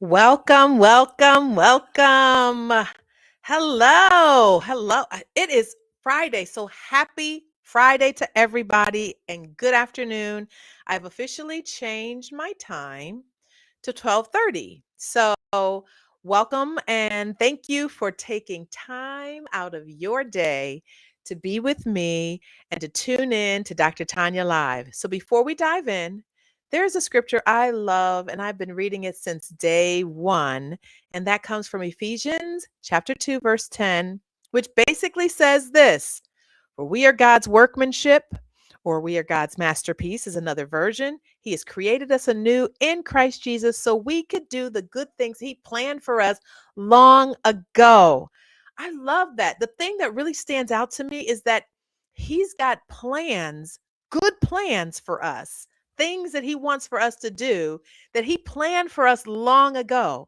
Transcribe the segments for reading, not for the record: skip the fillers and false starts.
Welcome, welcome, welcome. Hello, hello. It is Friday, so happy Friday to everybody and good afternoon. I've officially changed my time to 12:30. So, welcome and thank you for taking time out of your day to be with me and to tune in to Dr. Tanya Live. So, before we dive in, there's a scripture I love, and I've been reading it since day one, and that comes from Ephesians chapter 2, verse 10, which basically says this: For we are God's workmanship, or we are God's masterpiece, is another version. He has created us anew in Christ Jesus so we could do the good things He planned for us long ago. I love that. The thing that really stands out to me is that He's got plans, good plans for us, things that He wants for us to do that He planned for us long ago.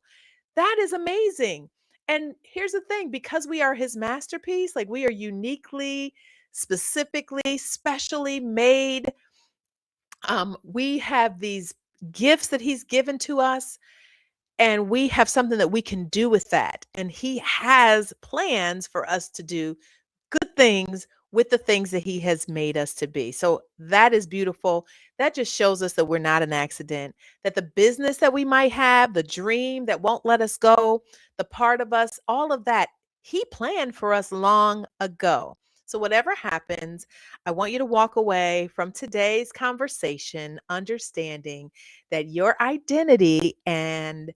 That is amazing. And here's the thing, because we are His masterpiece, like we are uniquely, specifically, specially made, we have these gifts that He's given to us, and we have something that we can do with that. And He has plans for us to do good things with the things that He has made us to be. So that is beautiful. That just shows us that we're not an accident, that the business that we might have, the dream that won't let us go, the part of us, all of that, He planned for us long ago. So, whatever happens, I want you to walk away from today's conversation understanding that your identity and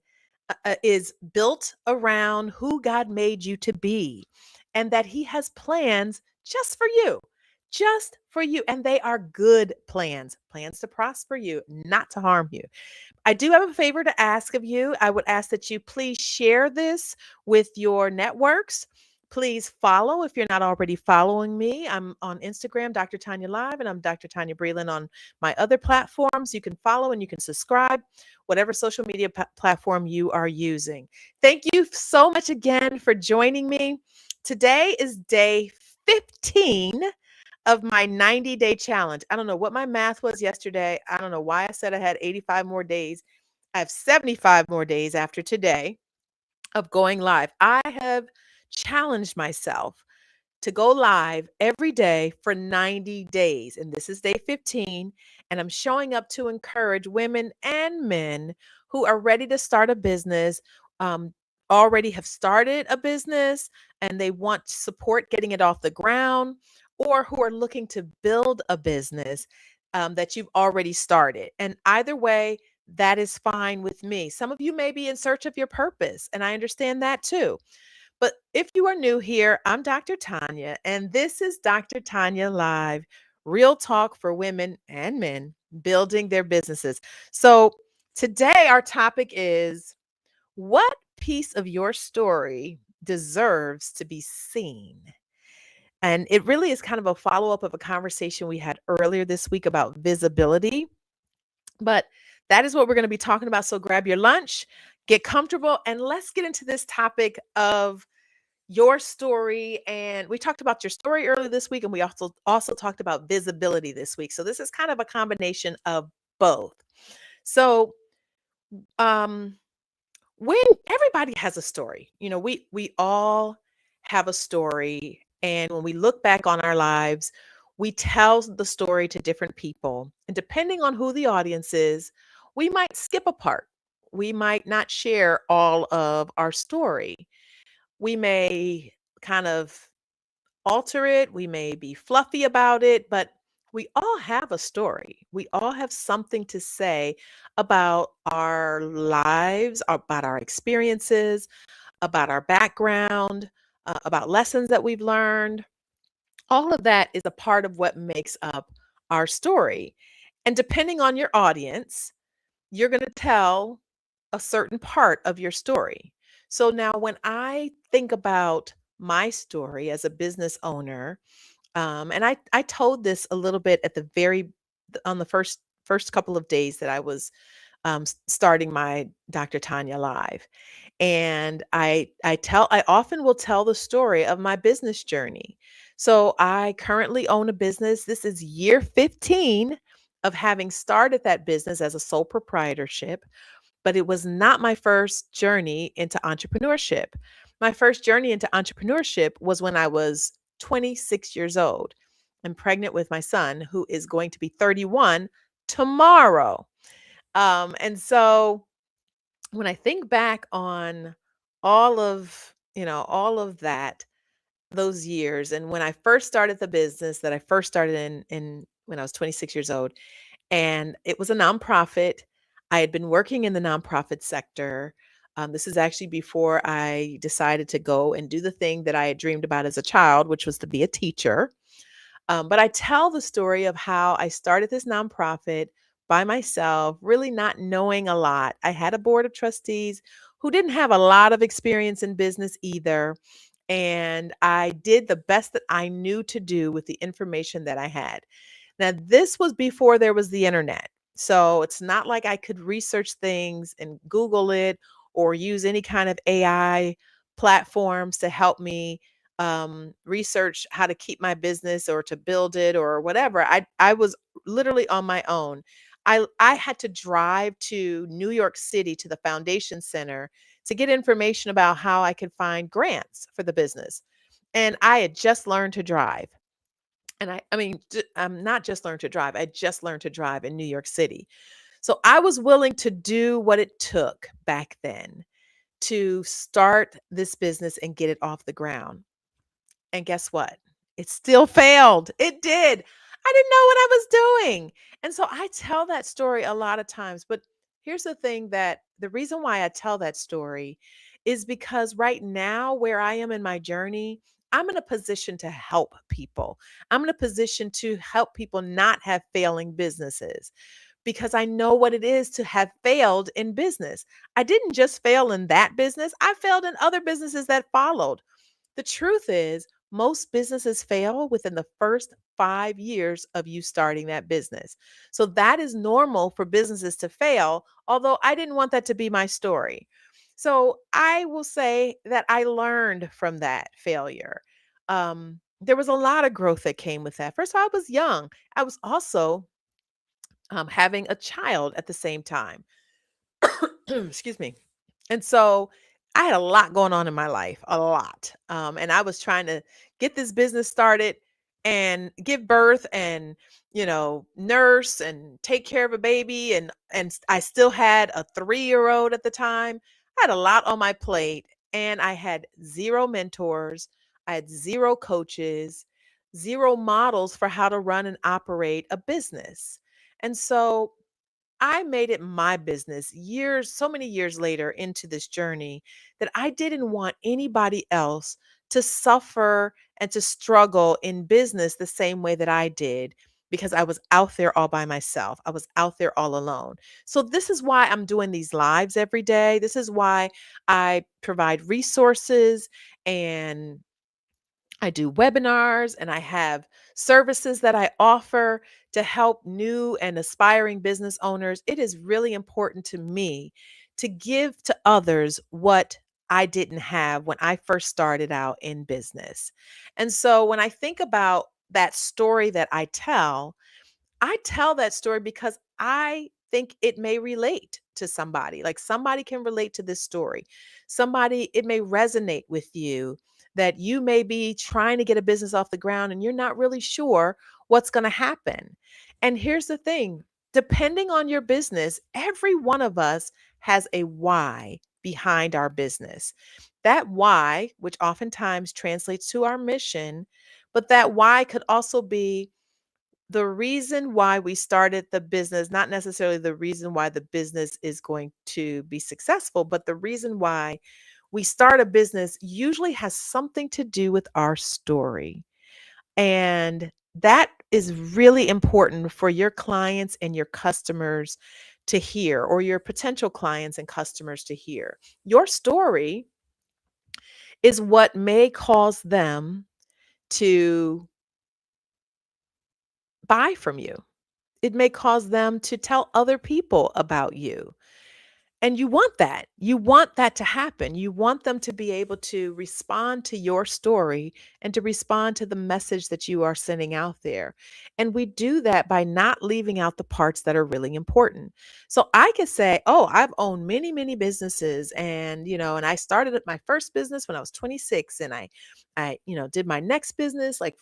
is built around who God made you to be, and that He has plans just for you. And they are good plans, plans to prosper you, not to harm you. I do have a favor to ask of you. I would ask that you please share this with your networks. Please follow if you're not already following me. I'm on Instagram, Dr. Tanya Live, and I'm Dr. Tanya Breland on my other platforms. You can follow and you can subscribe, whatever social media platform you are using. Thank you so much again for joining me. Today is day 15 of my 90-day challenge. I don't know what my math was yesterday. I don't know why I said I had 85 more days. I have 75 more days after today of going live. I have challenged myself to go live every day for 90 days. And this is day 15. And I'm showing up to encourage women and men who are ready to start a business, um, already have started a business, and they want support getting it off the ground, or who are looking to build a business that you've already started. And either way, that is fine with me. Some of you may be in search of your purpose, and I understand that too. But if you are new here, I'm Dr. Tanya, and this is Dr. Tanya Live, real talk for women and men building their businesses. So today, our topic is: what piece of your story deserves to be seen? And it really is kind of a follow up of a conversation we had earlier this week about visibility. But that is what we're going to be talking about. So grab your lunch, get comfortable, and let's get into this topic of your story. And we talked about your story earlier this week, and we also talked about visibility this week. So this is kind of a combination of both. So um when everybody has a story, we all have a story, and when we look back on our lives, we tell the story to different people, and depending on who the audience is, we might skip a part. We might not share all of our story. We may kind of alter it, we may be fluffy about it, but we all have a story. We all have something to say about our lives, about our experiences, about our background, about lessons that we've learned. All of that is a part of what makes up our story. And depending on your audience, you're going to tell a certain part of your story. So now, when I think about my story as a business owner, and I told this a little bit at the on the first couple of days that I was starting my Dr. Tanya Live, and I often will tell the story of my business journey. So I currently own a business. This is year 15 of having started that business as a sole proprietorship. but it was not my first journey into entrepreneurship. My first journey into entrepreneurship was when I was 26 years old and pregnant with my son, who is going to be 31 tomorrow. And so when I think back on all of that, those years, and when I first started the business that I first started in when I was 26 years old, and it was a nonprofit. I had been working in the nonprofit sector. This is actually before I decided to go and do the thing that I had dreamed about as a child, which was to be a teacher. But I tell the story of how I started this nonprofit by myself, really not knowing a lot. I had a board of trustees who didn't have a lot of experience in business either. And I did the best that I knew to do with the information that I had. Now, this was before there was the internet. So it's not like I could research things and Google it or use any kind of AI platforms to help me research how to keep my business or to build it or whatever. I was literally on my own. I had to drive to New York City to the Foundation Center to get information about how I could find grants for the business. And I had just learned to drive. And I'm not just learned to drive. I just learned to drive in New York City. So I was willing to do what it took back then to start this business and get it off the ground. And guess what? It still failed. It did. I didn't know what I was doing. And so I tell that story a lot of times. But here's the thing, that the reason why I tell that story is because right now, where I am in my journey, I'm in a position to help people. I'm in a position to help people not have failing businesses because I know what it is to have failed in business. I didn't just fail in that business, I failed in other businesses that followed. The truth is, most businesses fail within the first 5 years of you starting that business. So that is normal for businesses to fail, although I didn't want that to be my story. So I will say that I learned from that failure. There was a lot of growth that came with that. First of all, I was young. I was also having a child at the same time. Excuse me. And so I had a lot going on in my life, a lot. And I was trying to get this business started and give birth and, nurse and take care of a baby. And I still had a 3-year old at the time. I had a lot on my plate and I had zero mentors. I had zero coaches, zero models for how to run and operate a business. And so I made it my business so many years later into this journey, that I didn't want anybody else to suffer and to struggle in business the same way that I did, because I was out there all by myself. I was out there all alone. So this is why I'm doing these lives every day. This is why I provide resources, and I do webinars, and I have services that I offer to help new and aspiring business owners. It is really important to me to give to others what I didn't have when I first started out in business. And so when I think about that story that I tell that story because I think it may relate to somebody. Like somebody can relate to this story. Somebody, it may resonate with you, that you may be trying to get a business off the ground and you're not really sure what's going to happen. And here's the thing, depending on your business, every one of us has a why behind our business. That why, which oftentimes translates to our mission, but that why could also be the reason why we started the business, not necessarily the reason why the business is going to be successful, but the reason why we start a business usually has something to do with our story. And that is really important for your clients and your customers to hear, or your potential clients and customers to hear. Your story is what may cause them to buy from you. It may cause them to tell other people about you. And you want that. You want that to happen. You want them to be able to respond to your story and to respond to the message that you are sending out there. And we do that by not leaving out the parts that are really important. So I could say, "Oh, I've owned many, many businesses and, and I started at my first business when I was 26 and I did my next business like,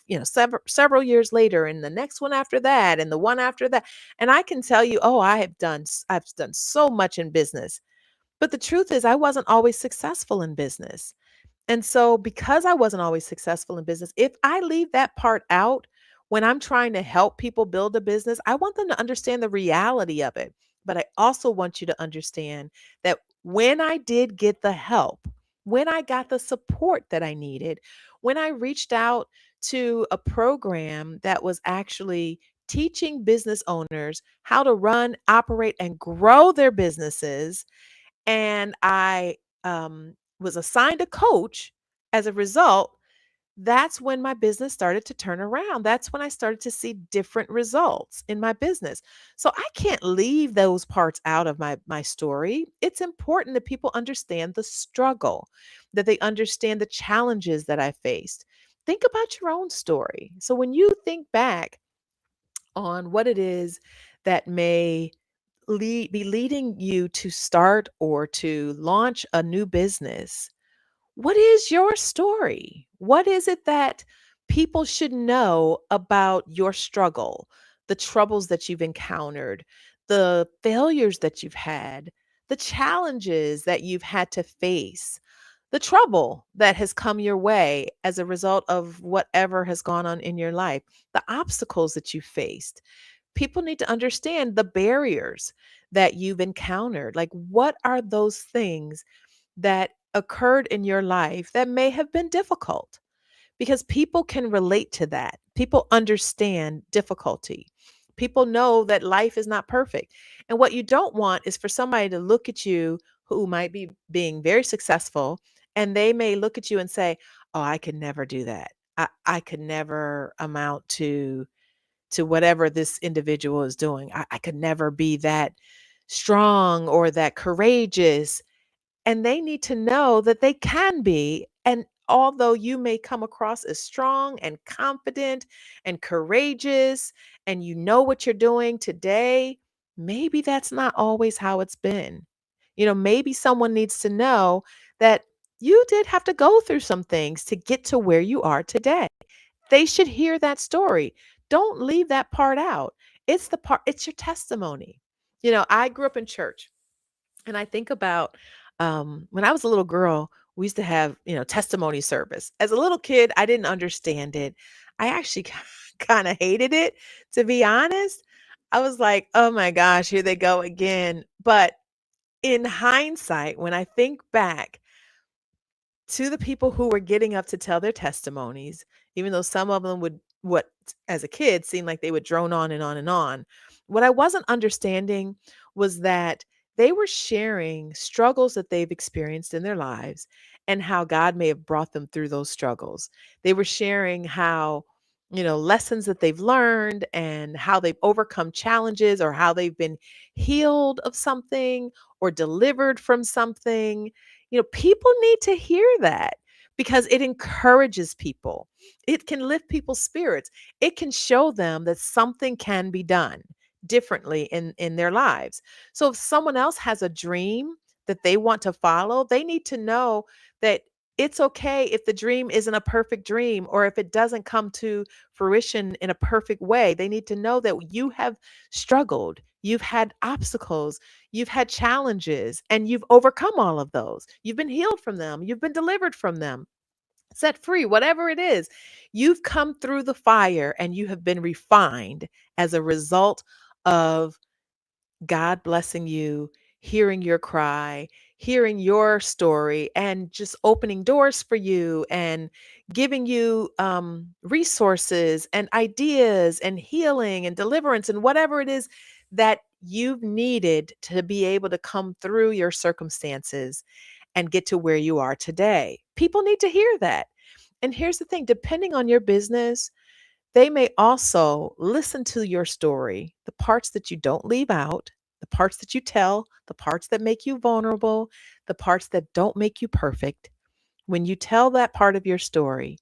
several years later and the next one after that and the one after that." And I can tell you, "Oh, I've done so much in business." But the truth is I wasn't always successful in business. And so, because I wasn't always successful in business, if I leave that part out when I'm trying to help people build a business, I want them to understand the reality of it. But I also want you to understand that when I did get the help, when I got the support that I needed, when I reached out to a program that was actually teaching business owners how to run, operate, and grow their businesses, and I was assigned a coach as a result, that's when my business started to turn around. That's when I started to see different results in my business. So I can't leave those parts out of my story. It's important that people understand the struggle, that they understand the challenges that I faced. Think about your own story. So when you think back on what it is that may be leading you to start or to launch a new business, what is your story? What is it that people should know about your struggle, the troubles that you've encountered, the failures that you've had, the challenges that you've had to face, the trouble that has come your way as a result of whatever has gone on in your life, the obstacles that you faced? People need to understand the barriers that you've encountered. Like, what are those things that occurred in your life that may have been difficult? Because people can relate to that. People understand difficulty. People know that life is not perfect. And what you don't want is for somebody to look at you who might be being very successful, and they may look at you and say, "Oh, I could never do that. I could never amount to whatever this individual is doing. I could never be that strong or that courageous." And they need to know that they can be. And although you may come across as strong and confident and courageous, and you know what you're doing today, maybe that's not always how it's been. Maybe someone needs to know that you did have to go through some things to get to where you are today. They should hear that story. Don't leave that part out. It's your testimony. I grew up in church, and I think about when I was a little girl, we used to have, testimony service. As a little kid, I didn't understand it. I actually kind of hated it, to be honest. I was like, oh my gosh, here they go again. But in hindsight, when I think back, to the people who were getting up to tell their testimonies, even though some of them would, what as a kid seemed like they would drone on and on and on. What I wasn't understanding was that they were sharing struggles that they've experienced in their lives and how God may have brought them through those struggles. They were sharing how, lessons that they've learned and how they've overcome challenges or how they've been healed of something or delivered from something. People need to hear that because it encourages people. It can lift people's spirits. It can show them that something can be done differently in their lives. So if someone else has a dream that they want to follow, they need to know that it's okay if the dream isn't a perfect dream or if it doesn't come to fruition in a perfect way. They need to know that you have struggled, you've had obstacles, you've had challenges, and you've overcome all of those. You've been healed from them, you've been delivered from them, set free, whatever it is. You've come through the fire and you have been refined as a result of God blessing you, hearing your cry, hearing your story, and just opening doors for you and giving you resources and ideas and healing and deliverance and whatever it is that you've needed to be able to come through your circumstances and get to where you are today. People need to hear that. And here's the thing, depending on your business, they may also listen to your story, the parts that you don't leave out, the parts that you tell, the parts that make you vulnerable, the parts that don't make you perfect. When you tell that part of your story,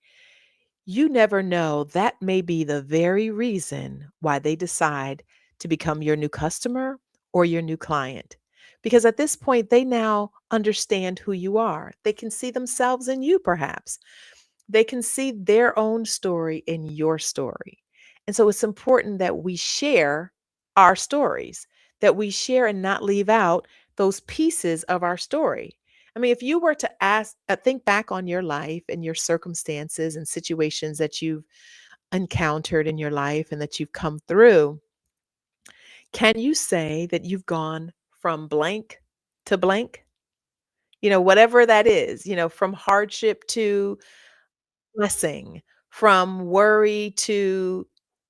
you never know, that may be the very reason why they decide to become your new customer or your new client. Because at this point, they now understand who you are. They can see themselves in you, perhaps. They can see their own story in your story. And so it's important that we share our stories, that we share and not leave out those pieces of our story. I mean, if you were to think back on your life and your circumstances and situations that you've encountered in your life and that you've come through, can you say that you've gone from blank to blank? Whatever that is, from hardship to blessing, from worry to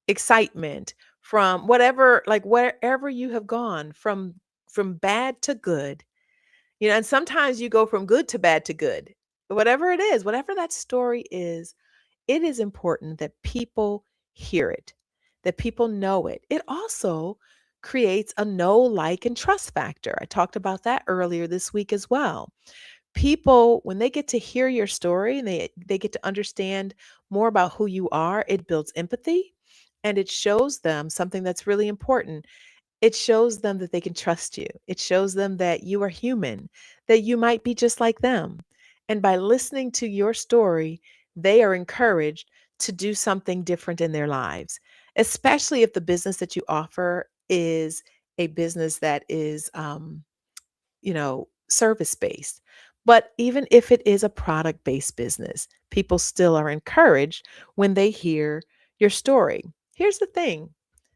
excitement, from whatever, like wherever you have gone, from bad to good. And sometimes you go from good to bad to good. Whatever it is, whatever that story is, it is important that people hear it, that people know it. It also creates a know, like, and trust factor. I talked about that earlier this week as well. People, when they get to hear your story and they get to understand more about who you are, it builds empathy, and it shows them something that's really important. It shows them that they can trust you. It shows them that you are human, that you might be just like them. And by listening to your story, they are encouraged to do something different in their lives, especially if the business that you offer is a business that is service based. But even if it is a product based business, people still are encouraged when they hear your story. Here's the thing,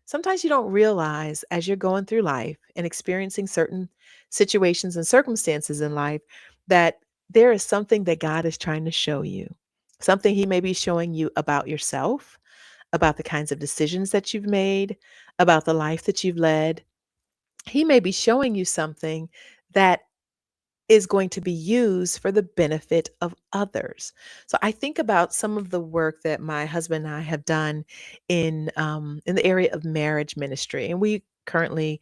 sometimes you don't realize as you're going through life and experiencing certain situations and circumstances in life that there is something that God is trying to show you, something He may be showing you about yourself, about the kinds of decisions that you've made, about the life that you've led. He may be showing you something that is going to be used for the benefit of others. So I think about some of the work that my husband and I have done in the area of marriage ministry, and we currently,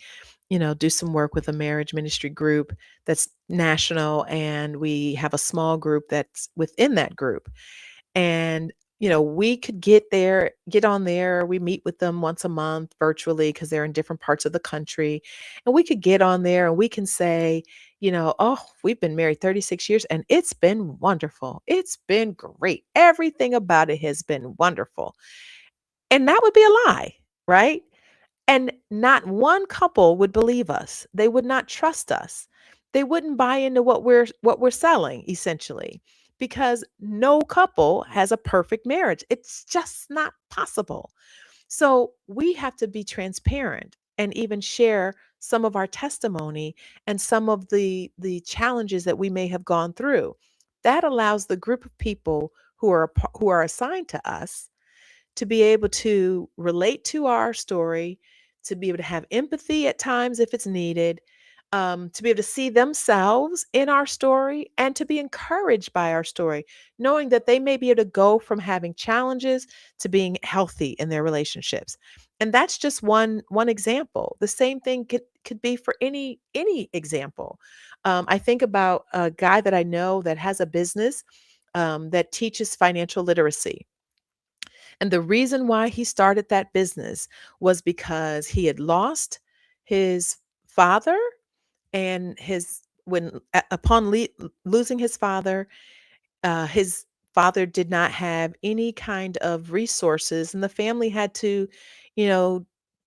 do some work with a marriage ministry group that's national, and we have a small group that's within that group. And, we could get on there. We meet with them once a month virtually because they're in different parts of the country. And we could get on there and we can say, oh, we've been married 36 years and it's been wonderful. It's been great. Everything about it has been wonderful. And that would be a lie, right? And not one couple would believe us. They would not trust us. They wouldn't buy into what we're selling essentially, because no couple has a perfect marriage. It's just not possible. So we have to be transparent and even share some of our testimony and some of the challenges that we may have gone through. That allows the group of people who are assigned to us to be able to relate to our story, to be able to have empathy at times if it's needed, to be able to see themselves in our story and to be encouraged by our story, knowing that they may be able to go from having challenges to being healthy in their relationships. And that's just one example. The same thing could be for any example. I think about a guy that I know that has a business that teaches financial literacy, and the reason why he started that business was because he had lost his father, and losing his father did not have any kind of resources, and the family had to, you know,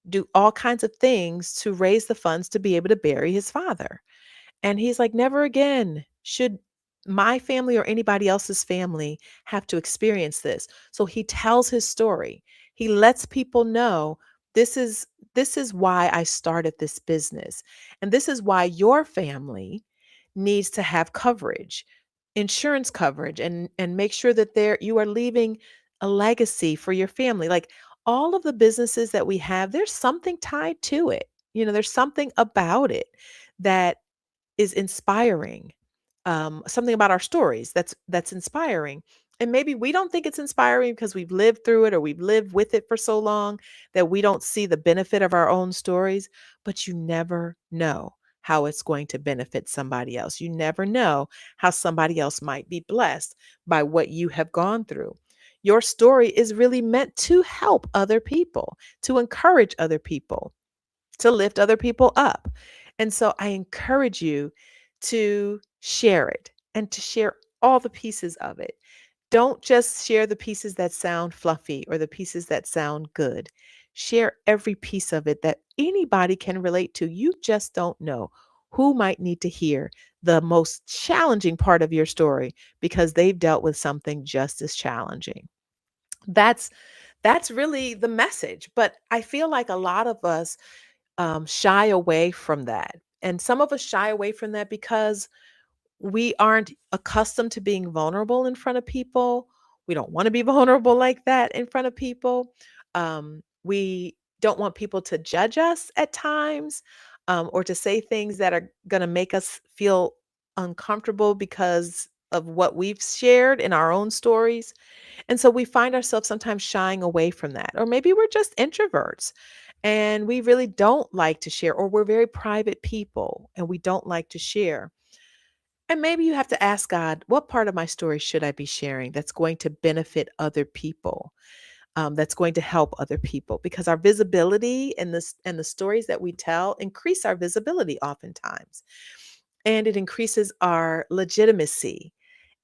do all kinds of things to raise the funds to be able to bury his father. And he's like, never again should my family or anybody else's family have to experience this. So he tells his story. He lets people know, this is this is why I started this business. And this is why your family needs to have coverage, insurance coverage, and make sure that you are leaving a legacy for your family. Like, all of the businesses that we have, there's something tied to it. There's something about it that is inspiring, something about our stories that's inspiring. And maybe we don't think it's inspiring because we've lived through it or we've lived with it for so long that we don't see the benefit of our own stories, but you never know how it's going to benefit somebody else. You never know how somebody else might be blessed by what you have gone through. Your story is really meant to help other people, to encourage other people, to lift other people up. And so I encourage you to share it and to share all the pieces of it. Don't just share the pieces that sound fluffy or the pieces that sound good. Share every piece of it that anybody can relate to. You just don't know who might need to hear the most challenging part of your story because they've dealt with something just as challenging. That's that's really the message. But I feel like a lot of us shy away from that. And some of us shy away from that because we aren't accustomed to being vulnerable in front of people. We don't want to be vulnerable like that in front of people. We don't want people to judge us at times, or to say things that are going to make us feel uncomfortable because of what we've shared in our own stories. And so we find ourselves sometimes shying away from that. Or maybe we're just introverts and we really don't like to share, or we're very private people and we don't like to share. And maybe you have to ask God, what part of my story should I be sharing that's going to benefit other people, that's going to help other people? Because our visibility and the stories that we tell increase our visibility oftentimes, and it increases our legitimacy.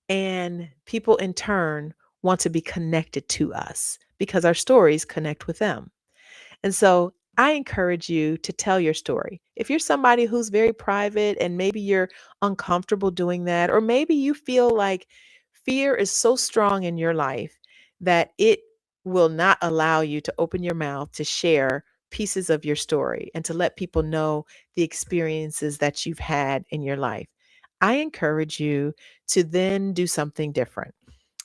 And people in turn want to be connected to us because our stories connect with them. And so I encourage you to tell your story. If you're somebody who's very private and maybe you're uncomfortable doing that, or maybe you feel like fear is so strong in your life that it will not allow you to open your mouth to share pieces of your story and to let people know the experiences that you've had in your life, I encourage you to then do something different.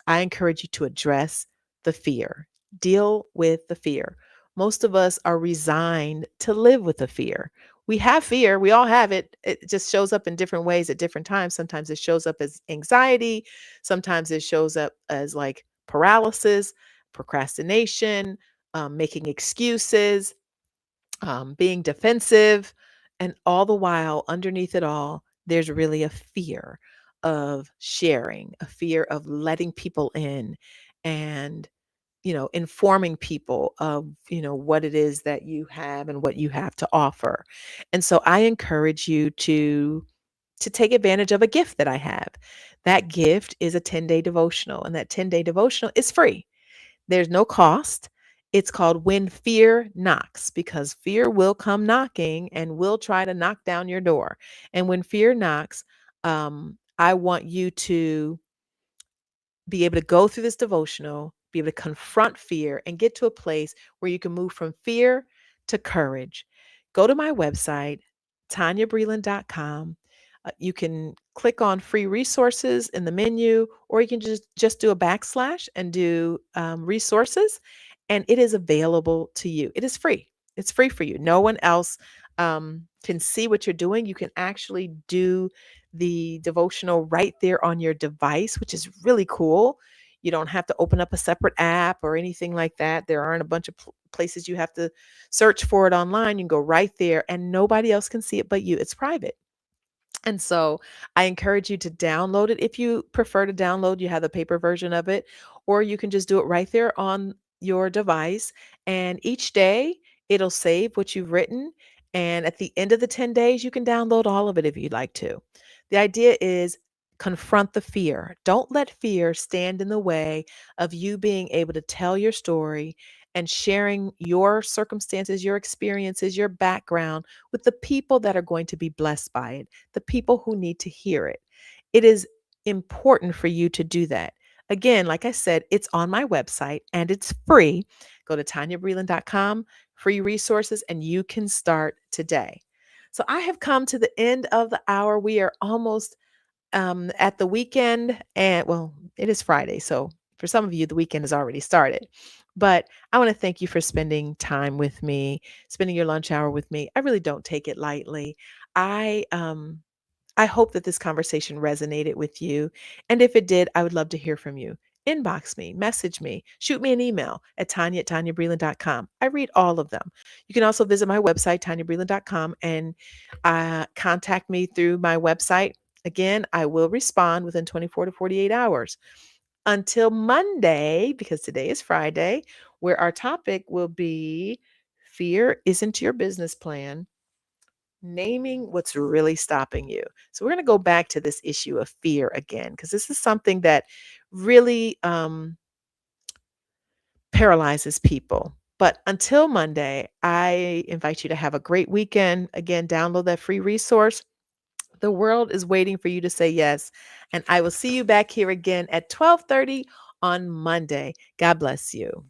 I encourage you to address the fear, deal with the fear. Most of us are resigned to live with the fear. We have fear, we all have it. It just shows up in different ways at different times. Sometimes it shows up as anxiety, sometimes it shows up as like paralysis, procrastination, making excuses, being defensive. And all the while, underneath it all, there's really a fear of sharing, a fear of letting people in and, informing people of, what it is that you have and what you have to offer. And so I encourage you to take advantage of a gift that I have. That gift is a 10-day devotional, and that 10-day devotional is free. There's no cost. It's called When Fear Knocks, because fear will come knocking and will try to knock down your door. And when fear knocks, I want you to be able to go through this devotional, be able to confront fear and get to a place where you can move from fear to courage. Go to my website, tanyabreland.com. You can click on free resources in the menu, or you can just do a backslash and do resources, and it is available to you. It is free. It's free for you. No one else can see what you're doing. You can actually do the devotional right there on your device, which is really cool. You don't have to open up a separate app or anything like that. There aren't a bunch of places you have to search for it online. You can go right there and nobody else can see it but you. It's private. And so I encourage you to download it. If you prefer to download, you have the paper version of it, or you can just do it right there on your device. And each day it'll save what you've written. And at the end of the 10 days, you can download all of it if you'd like to. The idea is confront the fear. Don't let fear stand in the way of you being able to tell your story and sharing your circumstances, your experiences, your background with the people that are going to be blessed by it, the people who need to hear it. It is important for you to do that. Again, like I said, it's on my website and it's free. Go to tanyabreland.com, free resources, and you can start today. So I have come to the end of the hour. We are almost at the weekend, and well, it is Friday. So for some of you, the weekend has already started. But I want to thank you for spending time with me, spending your lunch hour with me. I really don't take it lightly. I I hope that this conversation resonated with you. And if it did, I would love to hear from you. inbox me, message me, shoot me an email at Tanya@TanyaBreland.com. I read all of them. You can also visit my website, TanyaBreland.com, and contact me through my website. Again, I will respond within 24 to 48 hours. Until Monday, because today is Friday, where our topic will be fear isn't your business plan, naming what's really stopping you. So, we're going to go back to this issue of fear again, because this is something that really paralyzes people. But until Monday, I invite you to have a great weekend. Again, download that free resource. The world is waiting for you to say yes. And I will see you back here again at 12:30 on Monday. God bless you.